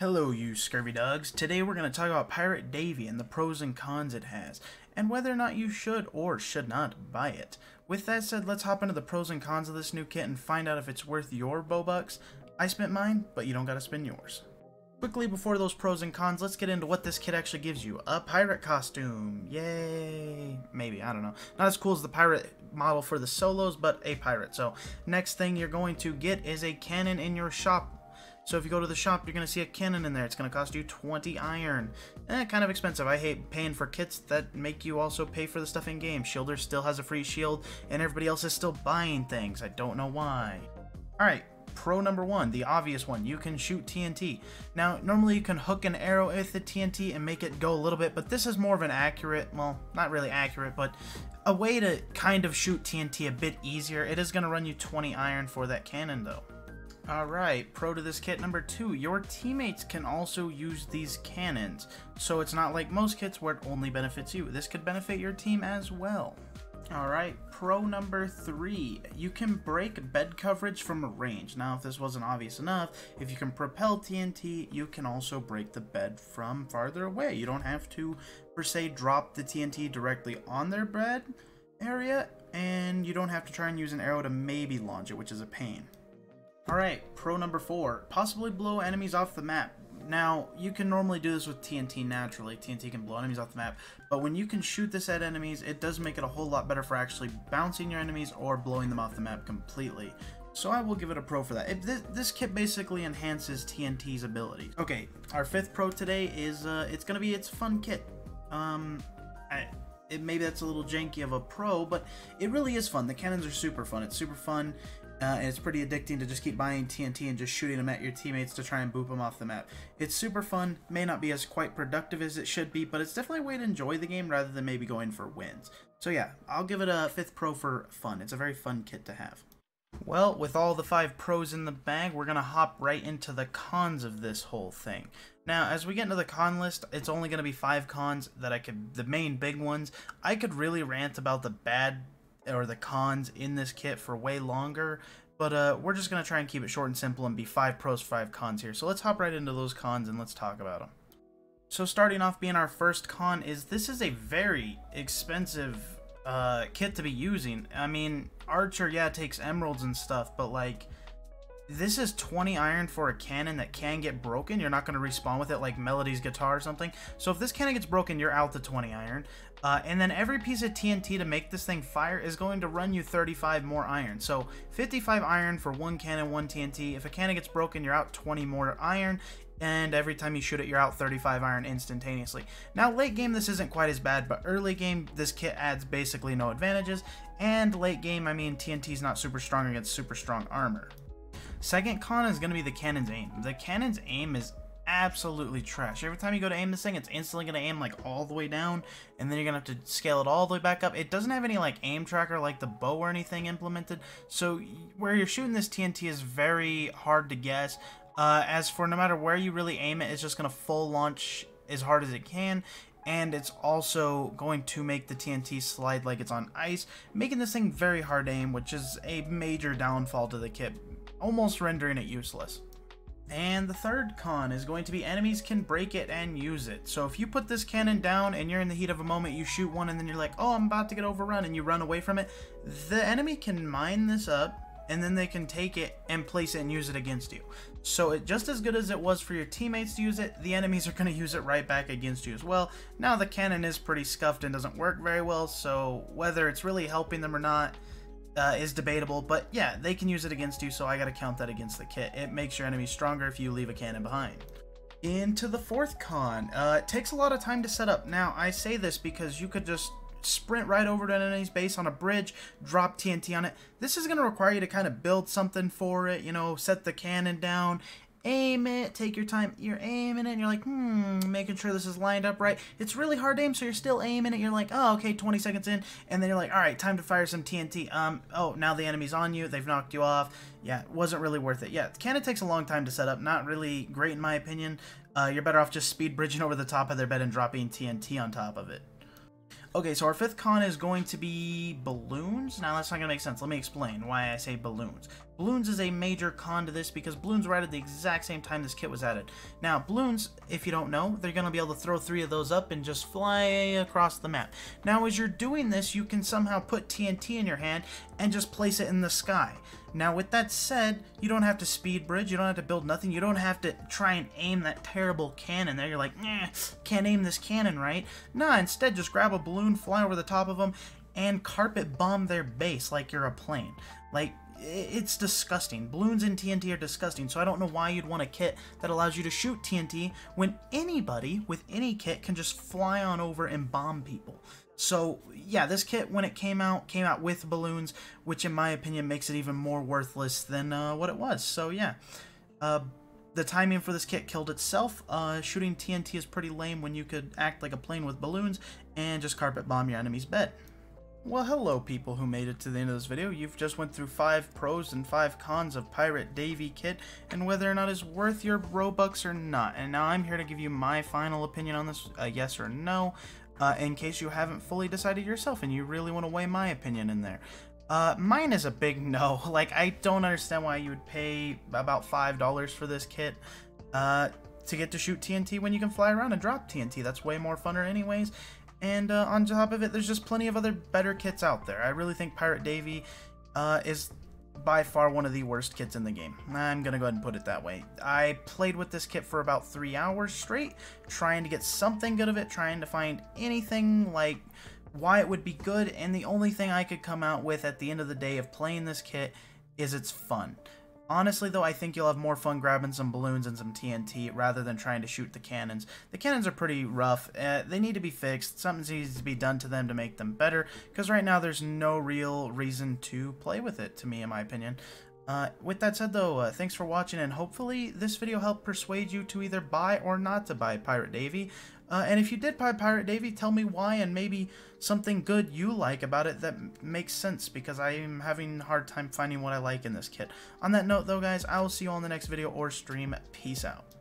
Hello you scurvy dogs. Today we're going to talk about Pirate Davey and the pros and cons it has, and whether or not you should or should not buy it. With that said, let's hop into the pros and cons of this new kit and find out if it's worth your Bobucks. I spent mine, but you don't gotta spend yours. Quickly before those pros and cons, let's get into what this kit actually gives you. A pirate costume. Yay. Maybe, I don't know. Not as cool as the pirate model for the solos, but a pirate. So next thing you're going to get is a cannon in your shop. So if you go to the shop, you're going to see a cannon in there. It's going to cost you 20 iron. Kind of expensive. I hate paying for kits that make you also pay for the stuff in game. Shielder still has a free shield, and everybody else is still buying things. I don't know why. Alright, pro number one, the obvious one. You can shoot TNT. Now, normally you can hook an arrow with the TNT and make it go a little bit, but this is more of an accurate, well, not really accurate, but a way to kind of shoot TNT a bit easier. It is going to run you 20 iron for that cannon, though. Alright, pro to this kit number two, your teammates can also use these cannons, so it's not like most kits where it only benefits you. This could benefit your team as well. Alright, pro number three, you can break bed coverage from a range. Now if this wasn't obvious enough, if you can propel TNT, you can also break the bed from farther away. You don't have to, per se, drop the TNT directly on their bed area, and you don't have to try and use an arrow to maybe launch it, which is a pain. Alright, pro number four, possibly blow enemies off the map. Now, you can normally do this with TNT naturally. TNT can blow enemies off the map, but when you can shoot this at enemies, it does make it a whole lot better for actually bouncing your enemies or blowing them off the map completely. So I will give it a pro for that. This kit basically enhances TNT's abilities. Okay, our fifth pro today is, it's gonna be its fun kit. Maybe that's a little janky of a pro, but it really is fun. The cannons are super fun. It's super fun. And it's pretty addicting to just keep buying TNT and just shooting them at your teammates to try and boop them off the map. It's super fun, may not be as quite productive as it should be, but it's definitely a way to enjoy the game rather than maybe going for wins. So yeah, I'll give it a fifth pro for fun. It's a very fun kit to have. Well, with all the 5 pros in the bag, we're going to hop right into the cons of this whole thing. Now, as we get into the con list, it's only going to be 5 cons that the main big ones. I could really rant about the bad or the cons in this kit for way longer, but we're just going to try and keep it short and simple and be 5 pros, 5 cons here. So let's hop right into those cons and let's talk about them. So starting off being our first con is this is a very expensive kit to be using. I mean, Archer, yeah, takes emeralds and stuff, but like, this is 20 iron for a cannon that can get broken. You're not going to respawn with it like Melody's guitar or something. So if this cannon gets broken, you're out to 20 iron. And then every piece of TNT to make this thing fire is going to run you 35 more iron. So 55 iron for one cannon, one TNT. If a cannon gets broken, you're out 20 more iron. And every time you shoot it, you're out 35 iron instantaneously. Now, late game, this isn't quite as bad, but early game, this kit adds basically no advantages. And late game, I mean, TNT's not super strong against super strong armor. Second con is going to be the cannon's aim. The cannon's aim is absolutely trash. Every time you go to aim this thing, it's instantly going to aim like all the way down, and then you're going to have to scale it all the way back up. It doesn't have any like aim tracker like the bow or anything implemented, so where you're shooting this TNT is very hard to guess. As for no matter where you really aim it, it's just going to full launch as hard as it can, and it's also going to make the TNT slide like it's on ice, making this thing very hard to aim, which is a major downfall to the kit, almost rendering it useless. And the third con is going to be enemies can break it and use it. So if you put this cannon down and you're in the heat of a moment, you shoot one and then you're like, oh, I'm about to get overrun, and you run away from it, the enemy can mine this up and then they can take it and place it and use it against you. So it just as good as it was for your teammates to use it, the enemies are going to use it right back against you as well. Now the cannon is pretty scuffed and doesn't work very well, so whether it's really helping them or not is debatable, but yeah, they can use it against you, so I gotta count that against the kit. It makes your enemies stronger if you leave a cannon behind. Into the fourth con, it takes a lot of time to set up. Now, I say this because you could just sprint right over to an enemy's base on a bridge, drop TNT on it. This is going to require you to kind of build something for it, you know, set the cannon down, aim it, take your time, you're aiming it, and you're like, making sure this is lined up right. It's really hard to aim, so you're still aiming it, you're like, oh, okay, 20 seconds in, and then you're like, alright, time to fire some TNT. Oh, now the enemy's on you, they've knocked you off. Yeah, it wasn't really worth it. Yeah, the cannon takes a long time to set up, not really great in my opinion. You're better off just speed bridging over the top of their bed and dropping TNT on top of it. Okay, so our fifth con is going to be balloons. Now, that's not going to make sense. Let me explain why I say balloons. Balloons is a major con to this because balloons were added the exact same time this kit was added. Now, balloons, if you don't know, they're going to be able to throw 3 of those up and just fly across the map. Now, as you're doing this, you can somehow put TNT in your hand and just place it in the sky. Now, with that said, you don't have to speed bridge, you don't have to build nothing, you don't have to try and aim that terrible cannon there. You're like, can't aim this cannon right. Nah, instead, just grab a balloon, fly over the top of them, and carpet bomb their base like you're a plane. Like, it's disgusting. Balloons and TNT are disgusting, so I don't know why you'd want a kit that allows you to shoot TNT when anybody with any kit can just fly on over and bomb people. So, yeah, this kit, when it came out with balloons, which in my opinion makes it even more worthless than what it was. So, yeah. The timing for this kit killed itself. Shooting TNT is pretty lame when you could act like a plane with balloons and just carpet bomb your enemy's bed. Well, hello people who made it to the end of this video. You've just went through 5 pros and 5 cons of Pirate Davey kit and whether or not it's worth your Robux or not. And now I'm here to give you my final opinion on this, yes or no, in case you haven't fully decided yourself and you really want to weigh my opinion in there. Mine is a big no. Like, I don't understand why you would pay about $5 for this kit, to get to shoot TNT when you can fly around and drop TNT. That's way more funner anyways. And on top of it, there's just plenty of other better kits out there. I really think Pirate Davey is by far one of the worst kits in the game. I'm gonna go ahead and put it that way. I played with this kit for about 3 hours straight, trying to get something good of it, trying to find anything like why it would be good, and the only thing I could come out with at the end of the day of playing this kit is it's fun. Honestly, though, I think you'll have more fun grabbing some balloons and some TNT rather than trying to shoot the cannons. The cannons are pretty rough. They need to be fixed. Something needs to be done to them to make them better, because right now there's no real reason to play with it, to me, in my opinion. With that said, though, thanks for watching, and hopefully this video helped persuade you to either buy or not to buy Pirate Davey. And if you did buy Pirate Davey, tell me why and maybe something good you like about it that makes sense, because I am having a hard time finding what I like in this kit. On that note, though, guys, I will see you all in the next video or stream. Peace out.